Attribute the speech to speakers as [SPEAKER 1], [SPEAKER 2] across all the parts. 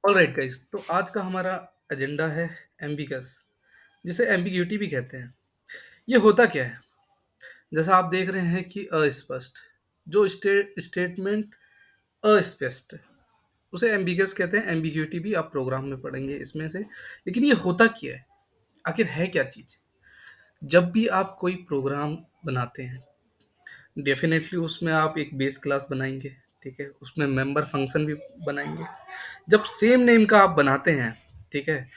[SPEAKER 1] Alright guys, तो आज का हमारा एजेंडा है एम्बिगस, जिसे एम्बिग्यूटी भी कहते हैं। ये होता क्या है? जैसा आप देख रहे हैं कि अस्पष्ट, जो स्टेटमेंट अस्पष्ट है, उसे एम्बिगस कहते हैं। एम्बिग्यूटी भी आप प्रोग्राम में पढ़ेंगे इसमें से। लेकिन ये होता क्या है? आखिर है क्या चीज़? जब भी आप कोई प्रोग्राम बनाते हैं, डेफिनेटली उसमें आप एक बेस क्लास बनाएंगे, ठीक है, उसमें मेंबर फंक्शन भी बनाएंगे। जब सेम नेम का आप बनाते हैं, ठीक है,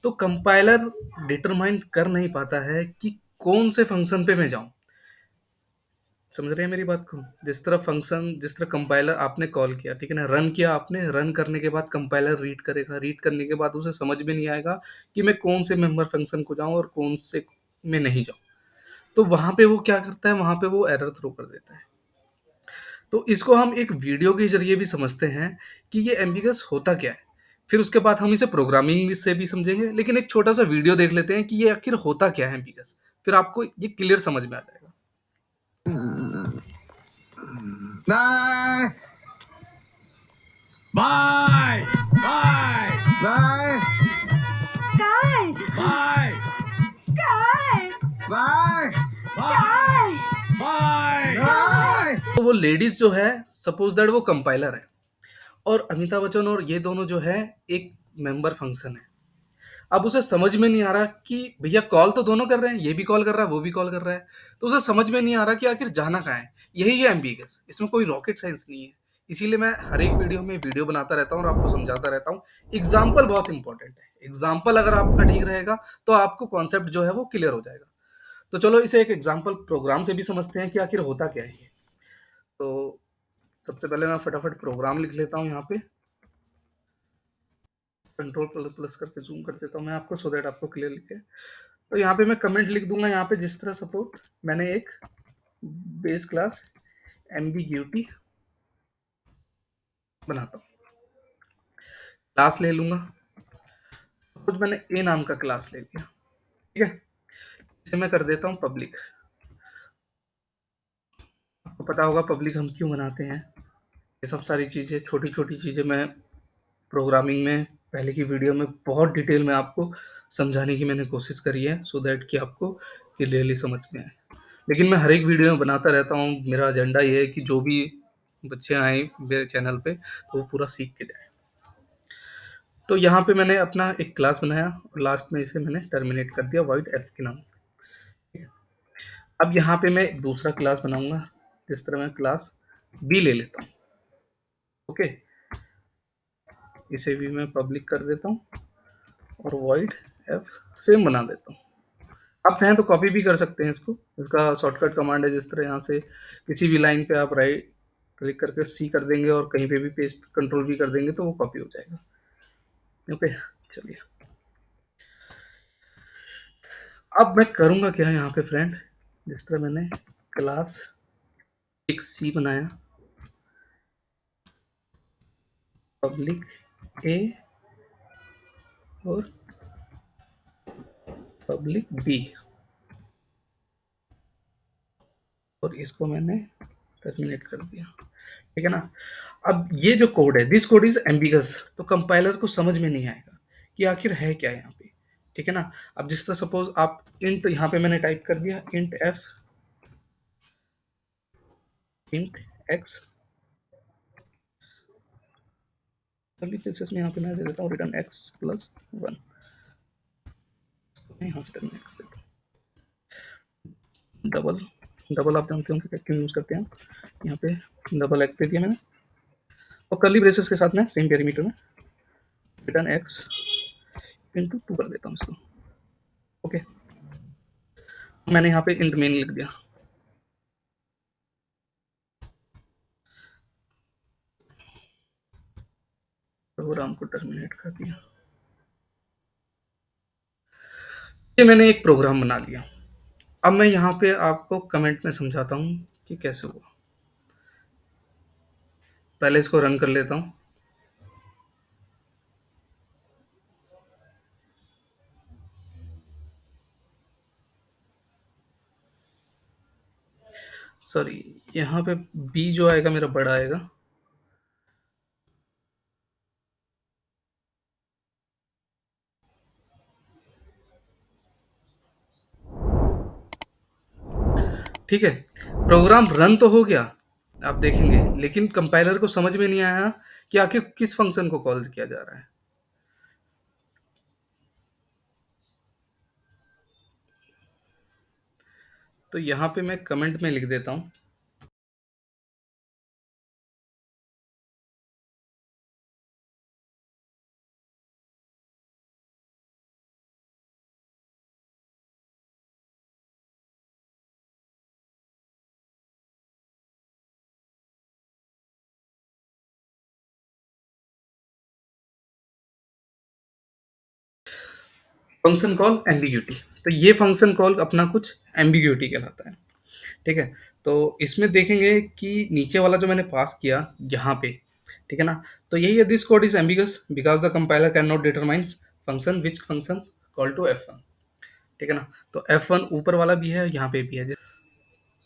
[SPEAKER 1] तो कंपाइलर डिटरमाइन कर नहीं पाता है कि कौन से फंक्शन पे मैं जाऊं। समझ रहे हैं मेरी बात को? जिस तरह कंपाइलर आपने कॉल किया, ठीक है ना, रन किया आपने, रन करने के बाद कंपाइलर रीड करेगा, रीड करने के बाद उसे समझ में नहीं आएगा कि मैं कौन से मेंबर फंक्शन को जाऊं और कौन से में नहीं जाऊं। तो वहां पे वो क्या करता है, वहां पे वो एरर थ्रो कर देता है। तो इसको हम एक वीडियो के ज़रिए भी समझते हैं कि ये एम्बिगस होता क्या है। फिर उसके बाद हम इसे प्रोग्रामिंग से भी समझेंगे, लेकिन एक छोटा-सा वीडियो देख लेते हैं कि ये आखिर होता क्या है एम्बिगस। फिर आपको ये क्लियर समझ में आ जाएगा।
[SPEAKER 2] Bye.
[SPEAKER 3] Bye! Bye!
[SPEAKER 2] Bye.
[SPEAKER 4] Sky!
[SPEAKER 3] Bye!
[SPEAKER 4] Sky!
[SPEAKER 2] Bye.
[SPEAKER 3] Bye! Bye!
[SPEAKER 2] Bye.
[SPEAKER 1] तो वो लेडीज़ जो है, सपोज़ दैट वो कंपाइलर है और अमिताभ बच्चन और ये दोनों जो है एक मेंबर फंक्शन है। अब उसे समझ में नहीं आ रहा कि भैया कॉल तो दोनों कर रहे हैं, ये भी कॉल कर रहा है, वो भी कॉल कर रहा है। तो उसे समझ में नहीं आ रहा कि आखिर जाना कहाँ है। यही है एम्बिगस, इसमें कोई रॉकेट साइंस नहीं है। इसीलिए मैं हर एक वीडियो में वीडियो बनाता रहता हूँ और आपको समझाता रहता हूँ। एग्जाम्पल बहुत इंपॉर्टेंट है। एग्जाम्पल अगर आपका ठीक रहेगा तो आपको कॉन्सेप्ट जो है वो क्लियर हो जाएगा। तो चलो इसे एक एग्जाम्पल प्रोग्राम से भी समझते हैं कि आखिर होता क्या है ये। तो सबसे पहले मैं फटाफट प्रोग्राम लिख लेता हूँ यहाँ पे। कंट्रोल प्लस प्लस करके जूम कर देता हूँ मैं आपको, सो दैट आपको क्लियर लिखे। तो यहाँ पे मैं कमेंट लिख दूंगा यहाँ पे, जिस तरह सपोर्ट मैंने एक बेस क्लास एम्बिग्यूटी बनाता हूँ। क्लास ले लूंगा, सपोज मैंने ए नाम का क्लास ले लिया, ठीक है। इसे मैं कर देता हूँ पब्लिक। आपको पता होगा पब्लिक हम क्यों बनाते हैं। ये सब सारी चीज़ें, छोटी छोटी चीज़ें मैं प्रोग्रामिंग में पहले की वीडियो में बहुत डिटेल में आपको समझाने की मैंने कोशिश करी है, सो दैट कि आपको क्लियरली समझ में आए। लेकिन मैं हर एक वीडियो में बनाता रहता हूँ। मेरा एजेंडा ये है कि जो भी बच्चे आए मेरे चैनल पे तो वो पूरा सीख के जाए। तो यहाँ पे मैंने अपना एक क्लास बनाया और लास्ट में इसे मैंने टर्मिनेट कर दिया वाइड एफ के नाम से, ठीक है। अब यहाँ पे मैं एक दूसरा क्लास बनाऊंगा, जिस तरह मैं क्लास बी ले लेता हूँ, ओके। इसे भी मैं पब्लिक कर देता हूँ और वाइड एफ सेम बना देता हूँ। आप चाहें तो कॉपी भी कर सकते हैं इसको। इसका शॉर्टकट कमांड है, जिस तरह यहाँ से किसी भी लाइन पे आप राइट क्लिक करके सी कर देंगे और कहीं पे भी पेस्ट कंट्रोल भी कर देंगे तो वो कॉपी हो जाएगा, ओके। चलिए, अब मैं करूँगा क्या यहाँ पे फ्रेंड, जिस तरह मैंने क्लास एक सी बनाया, पब्लिक ए और पब्लिक बी, और इसको मैंने टर्मिनेट कर दिया, ठीक है ना। अब ये जो कोड है, दिस कोड इज एम्बिगस, तो कंपाइलर को समझ में नहीं आएगा कि आखिर है क्या यहाँ पे, ठीक है ना। अब जिस तरह सपोज आप इंट, यहाँ पे मैंने टाइप कर दिया int F, int x, curly braces में यहाँ पे मैं दे देता हूँ रिटर्न एक्स प्लस 1। यहाँ से टर्मिनेट कर देता हूँ। डबल डबल आप जानते होंगे क्यों यूज करते हैं, यहाँ पे डबल एक्स दे दिया मैंने और कर्ली ब्रेसेस के साथ में सेम पेरीमीटर में रिटर्न एक्स इंटू 2 कर देता हूँ इसको, ओके। मैंने यहाँ पे इंट मेन लिख दिया। प्रोग्राम को टर्मिनेट कर दिया। ये मैंने एक प्रोग्राम बना लिया। अब मैं यहाँ पे आपको कमेंट में समझाता हूँ कि कैसे हुआ। पहले इसको रन कर लेता हूँ। सॉरी, यहाँ पे बी जो आएगा मेरा बड़ा आएगा, ठीक है? प्रोग्राम रन तो हो गया, आप देखेंगे, लेकिन कंपाइलर को समझ में नहीं आया कि आखिर किस फंक्शन को कॉल किया जा रहा है। तो यहाँ पे मैं कमेंट में लिख देता हूँ। Function call ambiguity. तो ये फंक्शन कॉल अपना कुछ एम्बिग्यूटी कहलाता है। ठीक है? तो इसमें देखेंगे कि नीचे वाला जो मैंने पास किया यहाँ पे, ठीक है ना? तो यही है, this code is ambiguous because the compiler can not determine function which function call to F1, ठीक है ना? तो F1 ऊपर वाला भी है, यहाँ पे भी है।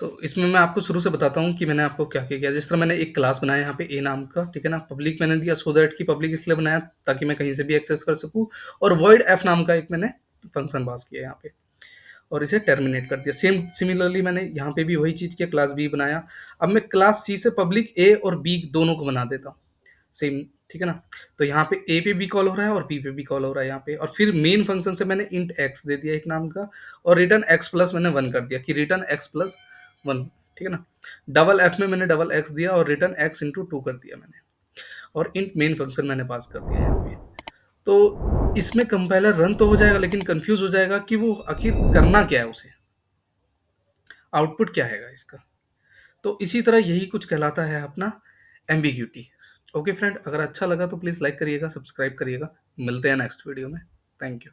[SPEAKER 1] तो इसमें मैं आपको शुरू से बताता हूँ कि मैंने आपको क्या-क्या किया। जिस तरह मैंने एक क्लास बनाया यहाँ पे ए नाम का, ठीक है ना? पब्लिक मैंने दिया सो दैट कि पब्लिक इसलिए बनाया ताकि मैं कहीं से भी एक्सेस कर सकूँ, और वॉइड एफ नाम का एक मैंने फंक्शन पास किया यहाँ पे और इसे टर्मिनेट कर दिया। सिमिलरली मैंने यहाँ पे भी वही चीज़ किया, क्लास बी बनाया। अब मैं क्लास सी से पब्लिक ए और बी दोनों को बना देता हूँ सेम, ठीक है ना? तो यहाँ पे ए पे भी कॉल हो रहा है और बी पे भी कॉल हो रहा है यहाँ पे, और फिर मेन फंक्शन से मैंने इंट एक्स दे दिया एक नाम का, और रिटर्न एक्स प्लस मैंने 1 कर दिया कि रिटर्न एक्स प्लस 1, ठीक है ना? डबल एफ में मैंने डबल एक्स दिया और रिटर्न एक्स इंटू 2 कर दिया मैंने, और इंट मेन फंक्शन मैंने पास कर दिया यहाँ पे। तो इसमें कंपाइलर रन तो हो जाएगा, लेकिन कंफ्यूज हो जाएगा कि वो आखिर करना क्या है, उसे आउटपुट क्या है इसका। तो इसी तरह यही कुछ कहलाता है अपना एम्बिग्यूटी। ओके फ्रेंड, अगर अच्छा लगा तो प्लीज़ लाइक करिएगा, सब्सक्राइब करिएगा। मिलते हैं नेक्स्ट वीडियो में। Thank you.